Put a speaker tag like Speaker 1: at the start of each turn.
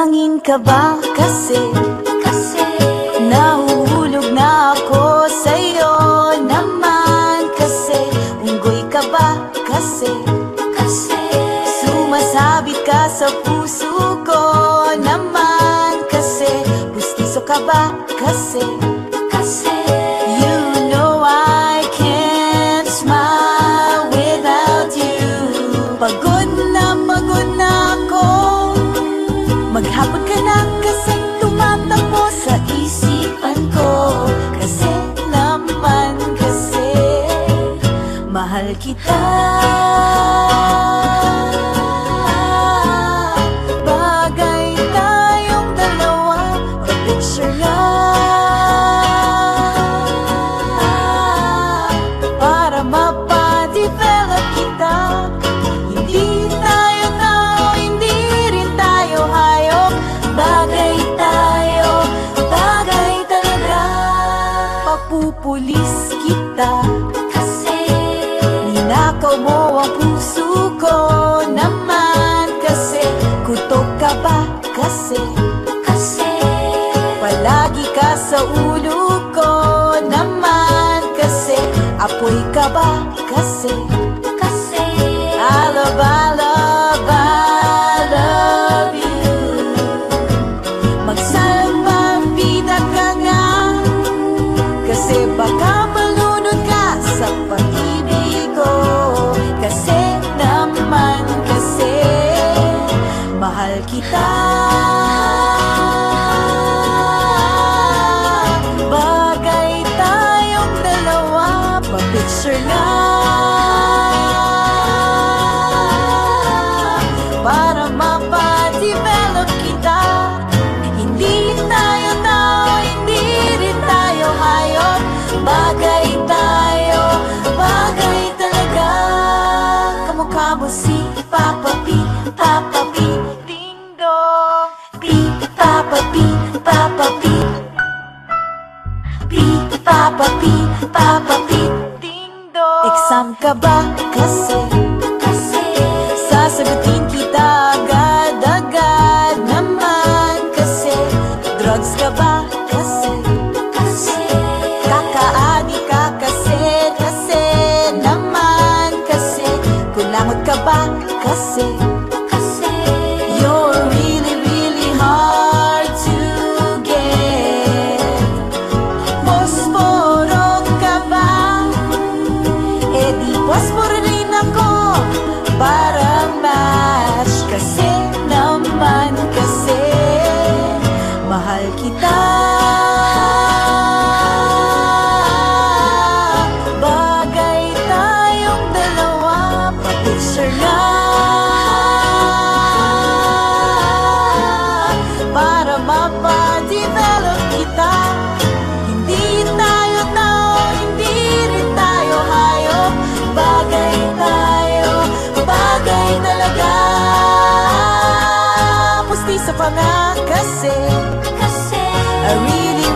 Speaker 1: Bangin ka ba kasi nahuhulog na ako sa'yo naman kasi unggoy ka ba kasi sumasabit ka sa puso ko naman kasi pustiso ka ba kasi you know I can't smile without you. Pagod na ako, maghapon ka na kasi tumatakbo sa isipan ko. Kasi naman kasi mahal kita. Bagay tayong dalawa, picture nga para mapadevelop kita. Hindi tayo tao, hindi rin tayo hayop. Bagay tayo, bagay talaga. Papupulis kita kasi ninakaw mo ang puso ko naman kasi kutok ka ba kasi palagi ka sa ulo ko naman kasi apoy ka ba kasi I love you. Magsalbabida ka nga kasi baka malunod ka sa pag-ibig ko. Kasi naman kasi mahal kita. Bagay tayong dalawa, pa-picture nga para mapadevelop kita. Hindi tayo tao, hindi rin tayo hayop. Bagay tayo, bagay talaga. Kamukha mo si Papa P, ding dong. P, Papa P, Papa P, ding dong. Exam ka ba kasi sasagutin kita agad-agad naman kasi drugs ka ba kasi kakaani ka kasi naman kasi kulangot ka ba kasi you're really, really hard to get. Posporo ka ba? Eh di posporo rin ako para match kasi naman kasi mahal kita. Bagay tayong dalawa, pa-picture nga para mapadevelop kita. Hindi tayo tao, hindi rin tayo hayop. Bagay tayo, bagay talaga. Pustiso pa nga kasi I really